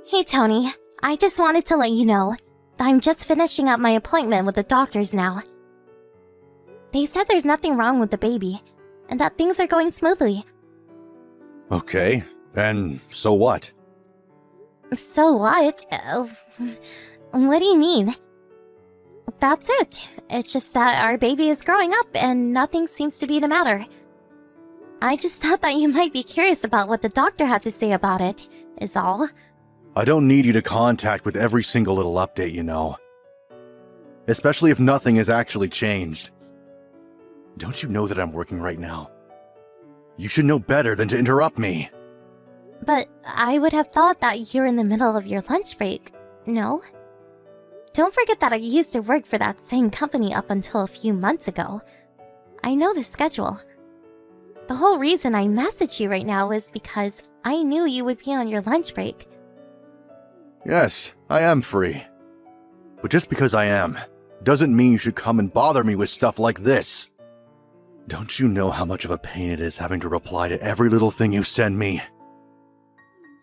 Hey Tony, I just wanted to let you know that I'm just finishing up my appointment with the doctors now. They said there's nothing wrong with the baby, and that things are going smoothly. Okay, and so what? So what? What do you mean? That's it. It's just that our baby is growing up and nothing seems to be the matter. I just thought that you might be curious about what the doctor had to say about it, is all. I don't need you to contact with every single little update, you know. Especially if nothing has actually changed. Don't you know that I'm working right now? You should know better than to interrupt me. But I would have thought that you're in the middle of your lunch break, no? Don't forget that I used to work for that same company up until a few months ago. I know the schedule. The whole reason I messaged you right now is because I knew you would be on your lunch break. Yes, I am free. But just because I am, doesn't mean you should come and bother me with stuff like this. Don't you know how much of a pain it is having to reply to every little thing you send me?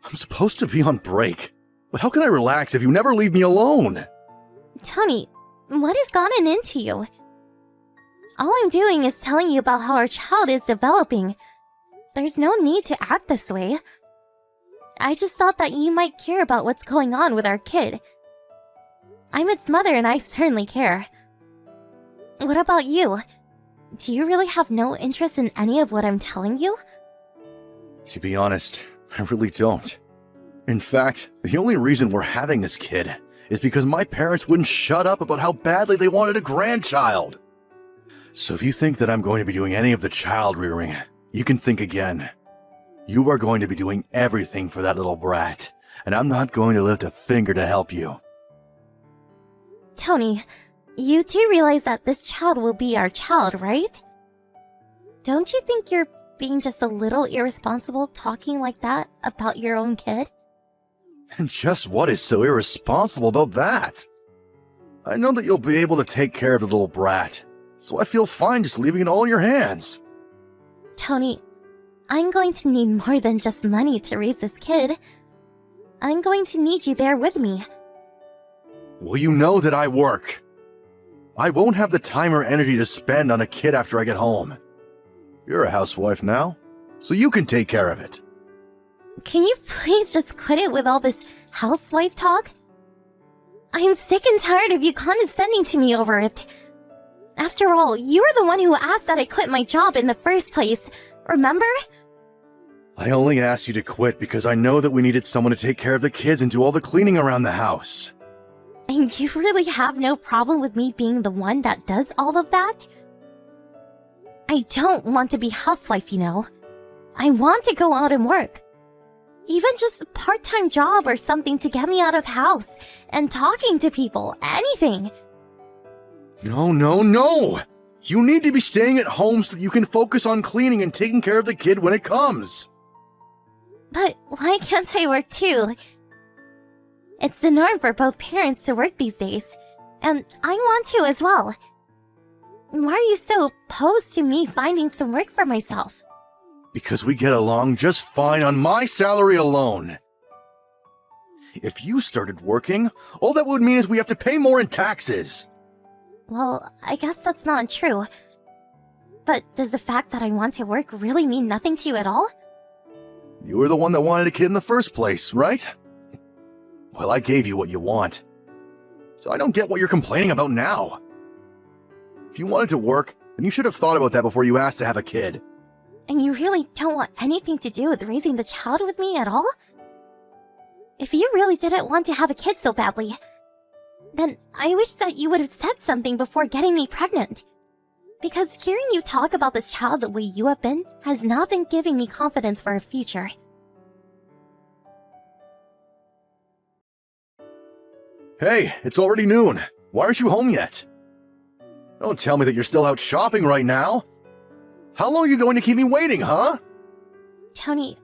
I'm supposed to be on break, but how can I relax if you never leave me alone? Tony, what has gotten into you? All I'm doing is telling you about how our child is developing. There's no need to act this way. I just thought that you might care about what's going on with our kid. I'm its mother and I certainly care. What about you? Do you really have no interest in any of what I'm telling you? To be honest, I really don't. In fact, the only reason we're having this kid is because my parents wouldn't shut up about how badly they wanted a grandchild. So if you think that I'm going to be doing any of the child rearing, you can think again. You are going to be doing everything for that little brat, and I'm not going to lift a finger to help you. Tony, you do realize that this child will be our child, right? Don't you think you're being just a little irresponsible talking like that about your own kid? And just what is so irresponsible about that? I know that you'll be able to take care of the little brat, so I feel fine just leaving it all in your hands. Tony, I'm going to need more than just money to raise this kid. I'm going to need you there with me. Well, you know that I work. I won't have the time or energy to spend on a kid after I get home. You're a housewife now, so you can take care of it. Can you please just quit it with all this housewife talk? I'm sick and tired of you condescending to me over it. After all, you were the one who asked that I quit my job in the first place, remember? I only asked you to quit because I know that we needed someone to take care of the kids and do all the cleaning around the house. And you really have no problem with me being the one that does all of that? I don't want to be housewife, you know. I want to go out and work. Even just a part-time job or something to get me out of the house and talking to people, anything. No, no, no! You need to be staying at home so that you can focus on cleaning and taking care of the kid when it comes. But why can't I work too? It's the norm for both parents to work these days, and I want to as well. Why are you so opposed to me finding some work for myself? Because we get along just fine on my salary alone. If you started working, all that would mean is we have to pay more in taxes. Well, I guess that's not true. But does the fact that I want to work really mean nothing to you at all? You were the one that wanted a kid in the first place, right? Well, I gave you what you want. So I don't get what you're complaining about now. If you wanted to work, then you should have thought about that before you asked to have a kid. And you really don't want anything to do with raising the child with me at all? If you really didn't want to have a kid so badly, then I wish that you would have said something before getting me pregnant. Because hearing you talk about this child the way you have been has not been giving me confidence for a future. Hey, it's already noon. Why aren't you home yet? Don't tell me that you're still out shopping right now. How long are you going to keep me waiting, huh? Tony,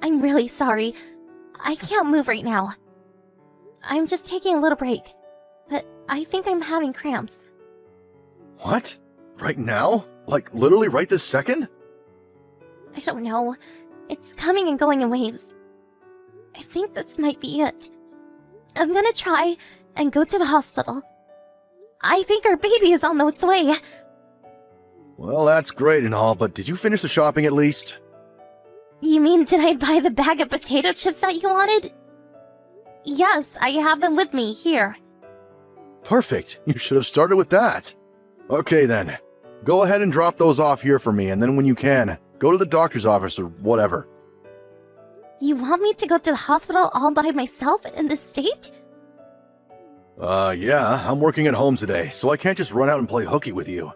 I'm really sorry. I can't move right now. I'm just taking a little break. But I think I'm having cramps. What? Right now? Like, literally right this second? I don't know. It's coming and going in waves. I think this might be it. I'm gonna try and go to the hospital. I think our baby is on its way. Well, that's great and all, but did you finish the shopping at least? You mean, did I buy the bag of potato chips that you wanted? Yes, I have them with me, here. Perfect. You should have started with that. Okay then. Go ahead and drop those off here for me, and then when you can, go to the doctor's office or whatever. You want me to go to the hospital all by myself in this state? Yeah, I'm working at home today, so I can't just run out and play hooky with you.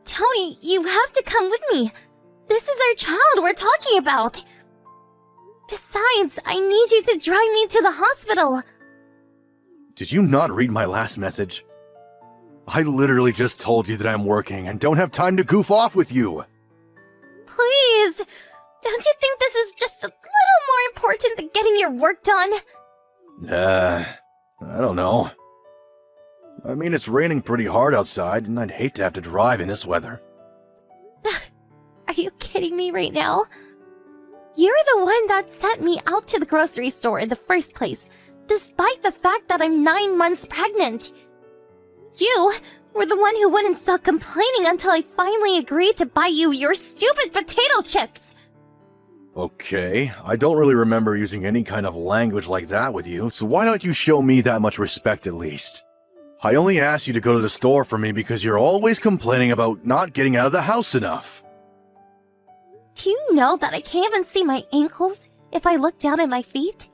Tony, you have to come with me. This is our child we're talking about. Besides, I need you to drive me to the hospital. Did you not read my last message? I literally just told you that I'm working and don't have time to goof off with you. Please, don't you think this is just a little more important than getting your work done? I don't know. I mean, it's raining pretty hard outside, and I'd hate to have to drive in this weather. Are you kidding me right now? You're the one that sent me out to the grocery store in the first place, despite the fact that I'm 9 months pregnant. You were the one who wouldn't stop complaining until I finally agreed to buy you your stupid potato chips. Okay, I don't really remember using any kind of language like that with you, so why don't you show me that much respect at least? I only asked you to go to the store for me because you're always complaining about not getting out of the house enough. Do you know that I can't even see my ankles if I look down at my feet?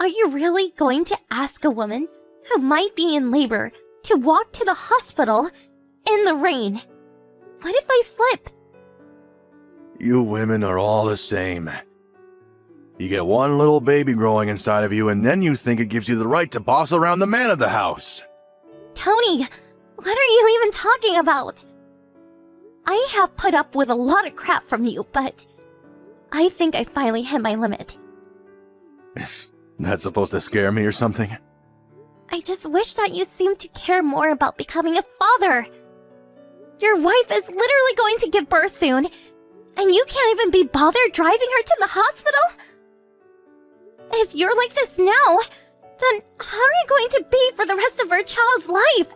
Are you really going to ask a woman who might be in labor to walk to the hospital in the rain? What if I slip? You women are all the same. You get one little baby growing inside of you, and then you think it gives you the right to boss around the man of the house. Tony, what are you even talking about? I have put up with a lot of crap from you, but I think I finally hit my limit. Is that supposed to scare me or something? I just wish that you seemed to care more about becoming a father. Your wife is literally going to give birth soon, and you can't even be bothered driving her to the hospital? If you're like this now, then how are you going to be for the rest of our child's life?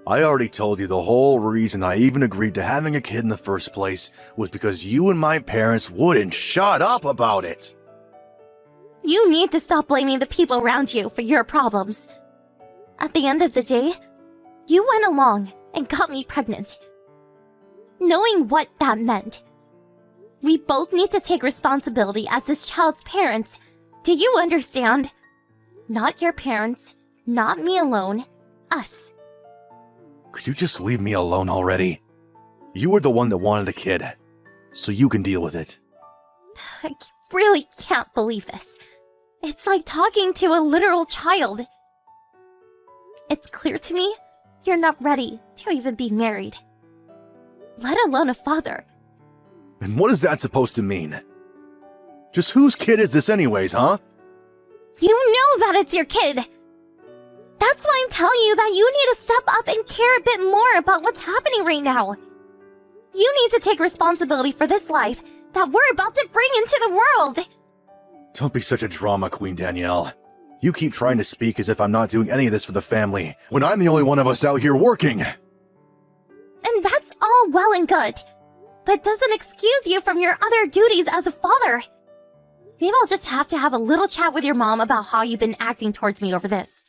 I already told you the whole reason I even agreed to having a kid in the first place was because you and my parents wouldn't shut up about it. You need to stop blaming the people around you for your problems. At the end of the day, you went along and got me pregnant. Knowing what that meant, we both need to take responsibility as this child's parents. Do you understand? Not your parents, not me alone, us. Could you just leave me alone already? You were the one that wanted a kid, so you can deal with it. I really can't believe this. It's like talking to a literal child. It's clear to me you're not ready to even be married, let alone a father. And what is that supposed to mean? Just whose kid is this anyways, huh? You know that it's your kid! That's why I'm telling you that you need to step up and care a bit more about what's happening right now. You need to take responsibility for this life that we're about to bring into the world. Don't be such a drama queen, Danielle. You keep trying to speak as if I'm not doing any of this for the family, when I'm the only one of us out here working. And that's all well and good, but doesn't excuse you from your other duties as a father. Maybe I'll just have to have a little chat with your mom about how you've been acting towards me over this.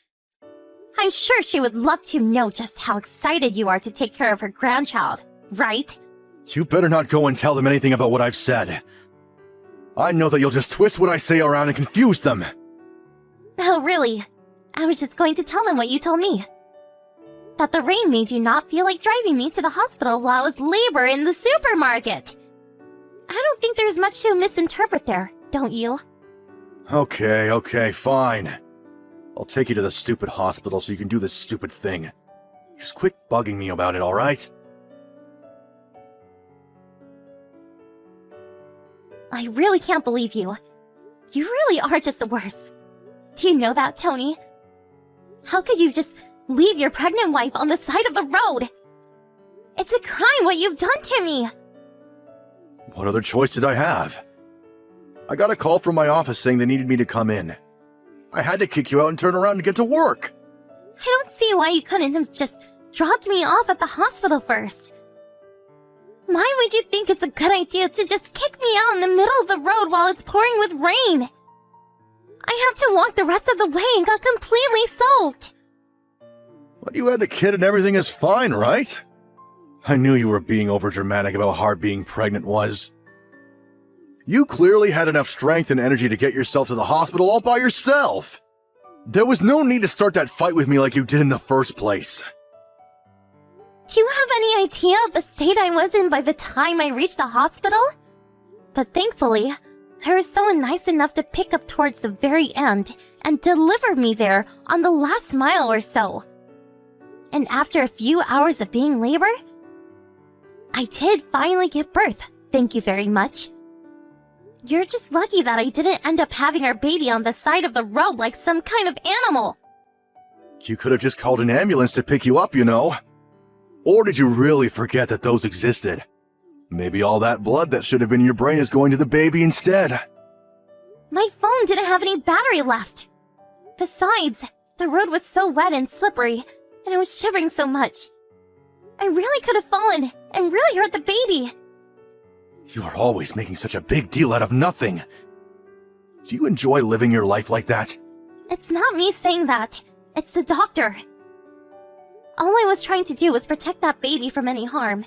I'm sure she would love to know just how excited you are to take care of her grandchild, right? You better not go and tell them anything about what I've said. I know that you'll just twist what I say around and confuse them. Oh, really? I was just going to tell them what you told me. That the rain made you not feel like driving me to the hospital while I was labor in the supermarket. I don't think there's much to misinterpret there, don't you? Okay, fine. I'll take you to the stupid hospital so you can do this stupid thing. Just quit bugging me about it, alright? I really can't believe you. You really are just the worst. Do you know that, Tony? How could you just leave your pregnant wife on the side of the road? It's a crime what you've done to me! What other choice did I have? I got a call from my office saying they needed me to come in. I had to kick you out and turn around and get to work. I don't see why you couldn't have just dropped me off at the hospital first. Why would you think it's a good idea to just kick me out in the middle of the road while it's pouring with rain? I had to walk the rest of the way and got completely soaked. But you had the kid and everything is fine, right? I knew you were being overdramatic about how hard being pregnant was. You clearly had enough strength and energy to get yourself to the hospital all by yourself. There was no need to start that fight with me like you did in the first place. Do you have any idea of the state I was in by the time I reached the hospital? But thankfully, there was someone nice enough to pick up towards the very end and deliver me there on the last mile or so. And after a few hours of being labor, I did finally give birth, thank you very much. You're just lucky that I didn't end up having our baby on the side of the road like some kind of animal. You could have just called an ambulance to pick you up, you know. Or did you really forget that those existed? Maybe all that blood that should have been in your brain is going to the baby instead. My phone didn't have any battery left. Besides, the road was so wet and slippery, and I was shivering so much. I really could have fallen and really hurt the baby. You are always making such a big deal out of nothing. Do you enjoy living your life like that? It's not me saying that. It's the doctor. All I was trying to do was protect that baby from any harm.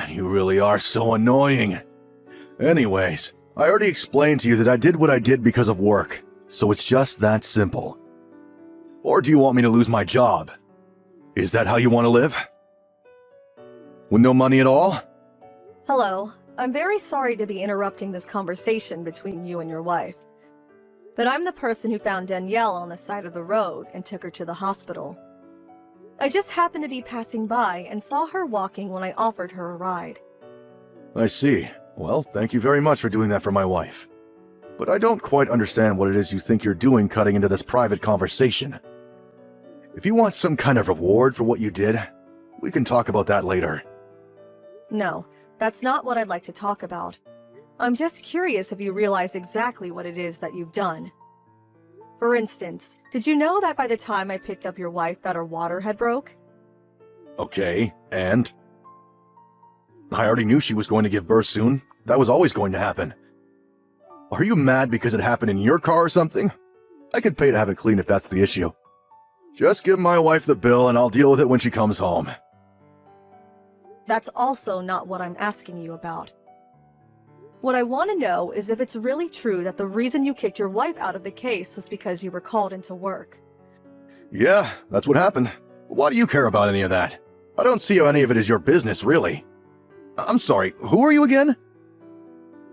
You really are so annoying. Anyways, I already explained to you that I did what I did because of work, so it's just that simple. Or do you want me to lose my job? Is that how you want to live? With no money at all? Hello. I'm very sorry to be interrupting this conversation between you and your wife. But I'm the person who found Danielle on the side of the road and took her to the hospital. I just happened to be passing by and saw her walking when I offered her a ride. I see. Well, thank you very much for doing that for my wife. But I don't quite understand what it is you think you're doing cutting into this private conversation. If you want some kind of reward for what you did, we can talk about that later. No, that's not what I'd like to talk about. I'm just curious if you realize exactly what it is that you've done. For instance, did you know that by the time I picked up your wife that her water had broke? Okay, and? I already knew she was going to give birth soon. That was always going to happen. Are you mad because it happened in your car or something? I could pay to have it cleaned if that's the issue. Just give my wife the bill and I'll deal with it when she comes home. That's also not what I'm asking you about. What I want to know is if it's really true that the reason you kicked your wife out of the case was because you were called into work. Yeah, that's what happened. Why do you care about any of that? I don't see how any of it is your business, really. I'm sorry, who are you again?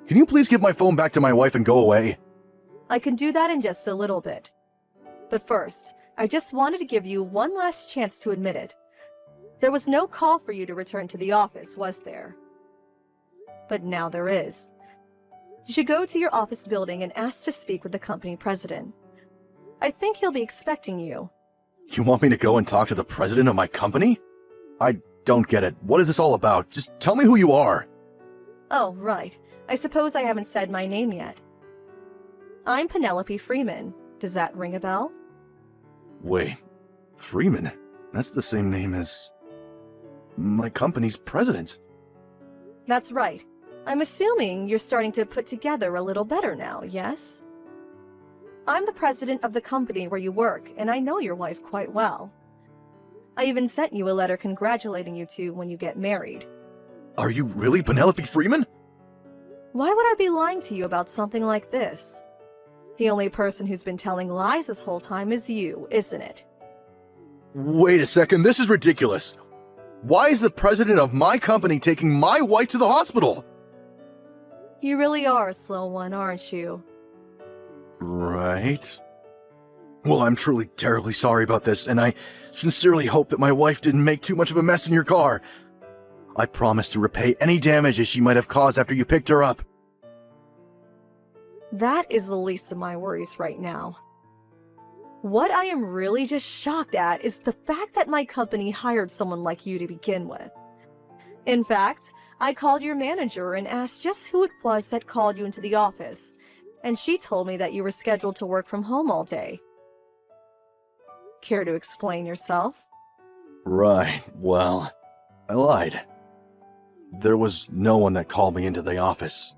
Can you please give my phone back to my wife and go away? I can do that in just a little bit. But first, I just wanted to give you one last chance to admit it. There was no call for you to return to the office, was there? But now there is. You should go to your office building and ask to speak with the company president. I think he'll be expecting you. You want me to go and talk to the president of my company? I don't get it. What is this all about? Just tell me who you are. Oh, right. I suppose I haven't said my name yet. I'm Penelope Freeman. Does that ring a bell? Wait, Freeman? That's the same name as my company's president. That's right. I'm assuming you're starting to put together a little better now, yes? I'm the president of the company where you work, and I know your wife quite well. I even sent you a letter congratulating you two when you get married. Are you really Penelope Freeman? Why would I be lying to you about something like this? The only person who's been telling lies this whole time is you, isn't it? Wait a second, this is ridiculous. Why is the president of my company taking my wife to the hospital? You really are a slow one, aren't you? Right. Well, I'm truly terribly sorry about this, and I sincerely hope that my wife didn't make too much of a mess in your car. I promise to repay any damages she might have caused after you picked her up. That is the least of my worries right now. What I am really just shocked at is the fact that my company hired someone like you to begin with. In fact, I called your manager and asked just who it was that called you into the office, And she told me that you were scheduled to work from home all day. Care to explain yourself? Right, well, I lied. There was no one that called me into the office.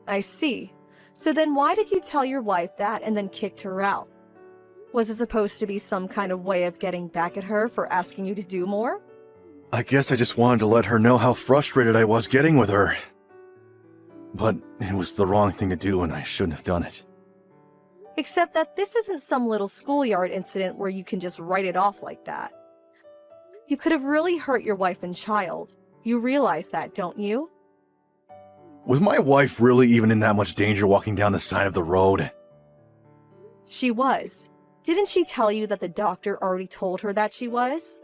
I see. So then why did you tell your wife that and then kicked her out? Was it supposed to be some kind of way of getting back at her for asking you to do more? I guess I just wanted to let her know how frustrated I was getting with her. But it was the wrong thing to do and I shouldn't have done it. Except that this isn't some little schoolyard incident where you can just write it off like that. You could have really hurt your wife and child. You realize that, don't you? Was my wife really even in that much danger walking down the side of the road? She was. Didn't she tell you that the doctor already told her that she was?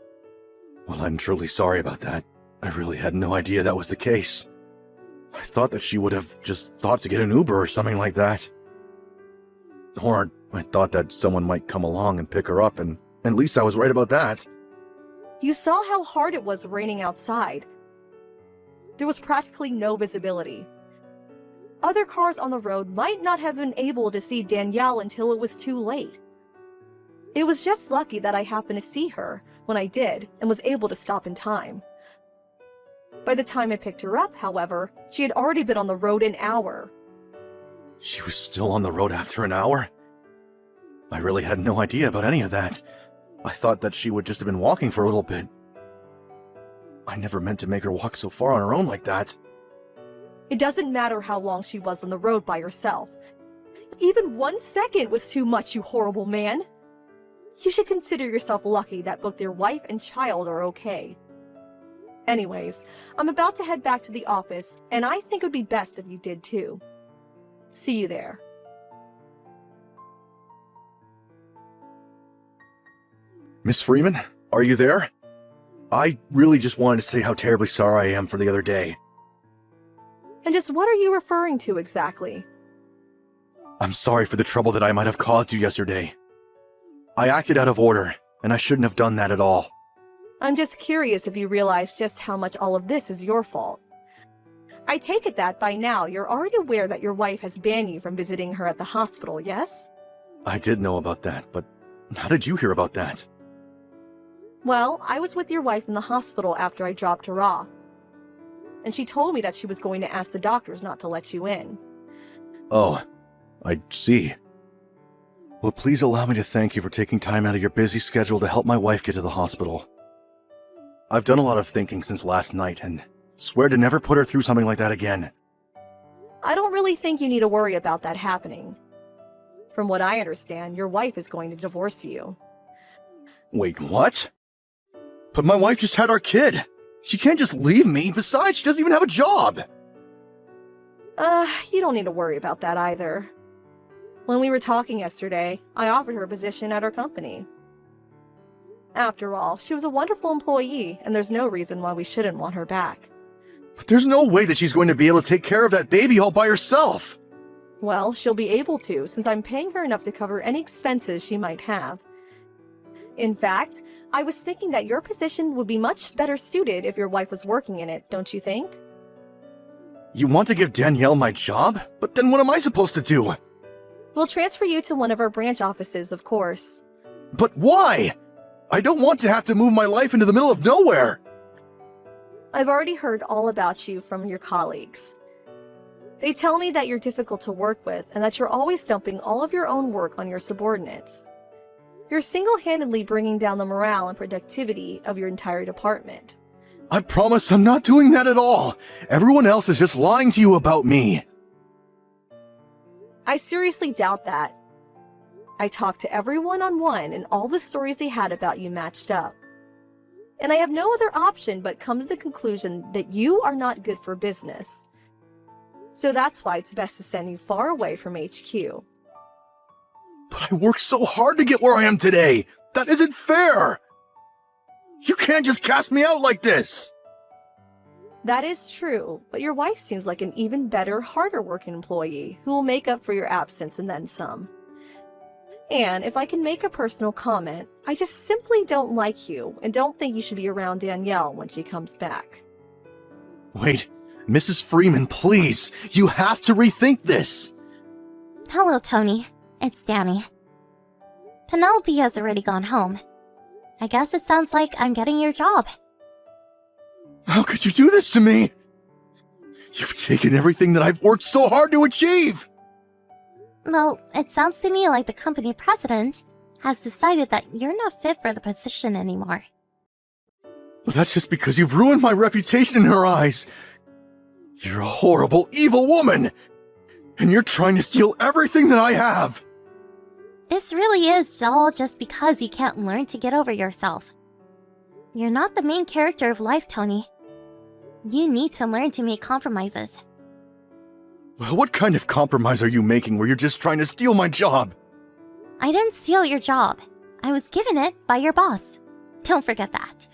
Well, I'm truly sorry about that. I really had no idea that was the case. I thought that she would have just thought to get an Uber or something like that. Or I thought that someone might come along and pick her up, and at least I was right about that. You saw how hard it was raining outside. There was practically no visibility. Other cars on the road might not have been able to see Danielle until it was too late. It was just lucky that I happened to see her when I did and was able to stop in time. By the time I picked her up, however, she had already been on the road an hour. She was still on the road after an hour? I really had no idea about any of that. I thought that she would just have been walking for a little bit. I never meant to make her walk so far on her own like that. It doesn't matter how long she was on the road by herself. Even 1 second was too much, you horrible man. You should consider yourself lucky that both your wife and child are okay. Anyways, I'm about to head back to the office, and I think it would be best if you did too. See you there. Miss Freeman, are you there? I really just wanted to say how terribly sorry I am for the other day. And just what are you referring to exactly? I'm sorry for the trouble that I might have caused you yesterday. I acted out of order, and I shouldn't have done that at all. I'm just curious if you realize just how much all of this is your fault. I take it that by now you're already aware that your wife has banned you from visiting her at the hospital, yes? I did know about that, but how did you hear about that? Well, I was with your wife in the hospital after I dropped her off. And she told me that she was going to ask the doctors not to let you in. Oh, I see. Well, please allow me to thank you for taking time out of your busy schedule to help my wife get to the hospital. I've done a lot of thinking since last night and swear to never put her through something like that again. I don't really think you need to worry about that happening. From what I understand, your wife is going to divorce you. Wait, what? But my wife just had our kid. She can't just leave me. Besides, she doesn't even have a job. You don't need to worry about that either. When we were talking yesterday, I offered her a position at our company. After all, she was a wonderful employee, and there's no reason why we shouldn't want her back. But there's no way that she's going to be able to take care of that baby all by herself. Well, she'll be able to, since I'm paying her enough to cover any expenses she might have. In fact, I was thinking that your position would be much better suited if your wife was working in it, don't you think? You want to give Danielle my job? But then what am I supposed to do? We'll transfer you to one of our branch offices, of course. But why? I don't want to have to move my life into the middle of nowhere. I've already heard all about you from your colleagues. They tell me that you're difficult to work with and that you're always dumping all of your own work on your subordinates. You're single-handedly bringing down the morale and productivity of your entire department. I promise I'm not doing that at all. Everyone else is just lying to you about me. I seriously doubt that. I talked to everyone one-on-one and all the stories they had about you matched up. And I have no other option but come to the conclusion that you are not good for business. So that's why it's best to send you far away from HQ. But I worked so hard to get where I am today. That isn't fair. You can't just cast me out like this. That is true, but your wife seems like an even better, harder working employee who will make up for your absence and then some. And if I can make a personal comment, I just simply don't like you and don't think you should be around Danielle when she comes back. Wait, Mrs. Freeman, please. You have to rethink this. Hello, Tony. It's Danny. Penelope has already gone home. I guess it sounds like I'm getting your job. How could you do this to me? You've taken everything that I've worked so hard to achieve! Well, it sounds to me like the company president has decided that you're not fit for the position anymore. Well, that's just because you've ruined my reputation in her eyes. You're a horrible, evil woman! And you're trying to steal everything that I have! This really is all just because you can't learn to get over yourself. You're not the main character of life, Tony. You need to learn to make compromises. Well, what kind of compromise are you making where you're just trying to steal my job? I didn't steal your job. I was given it by your boss. Don't forget that.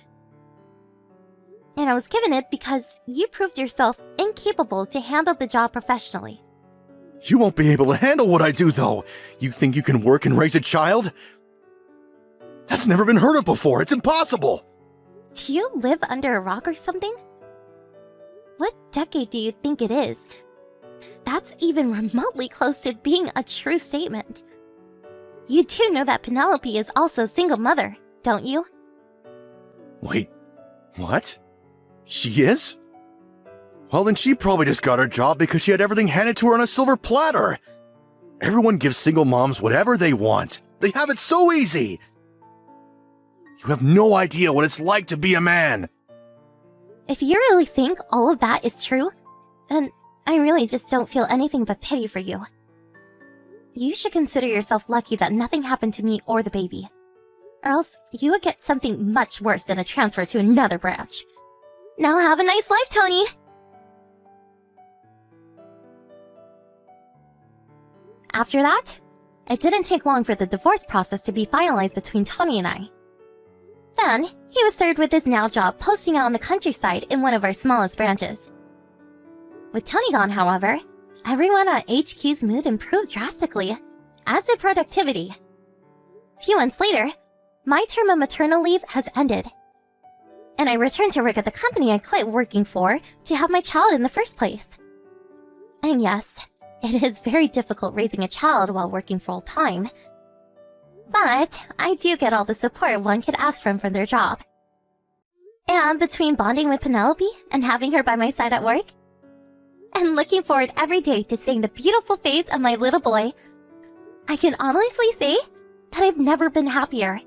And I was given it because you proved yourself incapable to handle the job professionally. You won't be able to handle what I do, though. You think you can work and raise a child? That's never been heard of before. It's impossible. Do you live under a rock or something? What decade do you think it is? That's even remotely close to being a true statement. You do know that Penelope is also a single mother, don't you? Wait, what? She is? Well, then she probably just got her job because she had everything handed to her on a silver platter. Everyone gives single moms whatever they want. They have it so easy. You have no idea what it's like to be a man. If you really think all of that is true, then I really just don't feel anything but pity for you. You should consider yourself lucky that nothing happened to me or the baby. Or else you would get something much worse than a transfer to another branch. Now have a nice life, Tony! After that, it didn't take long for the divorce process to be finalized between Tony and I. Then, he was served with his now job posting out in the countryside in one of our smallest branches. With Tony gone, however, everyone at HQ's mood improved drastically, as did productivity. A few months later, my term of maternal leave has ended, and I returned to work at the company I quit working for to have my child in the first place. And yes, it is very difficult raising a child while working full-time. But I do get all the support one could ask from their job. And between bonding with Penelope and having her by my side at work, and looking forward every day to seeing the beautiful face of my little boy, I can honestly say that I've never been happier.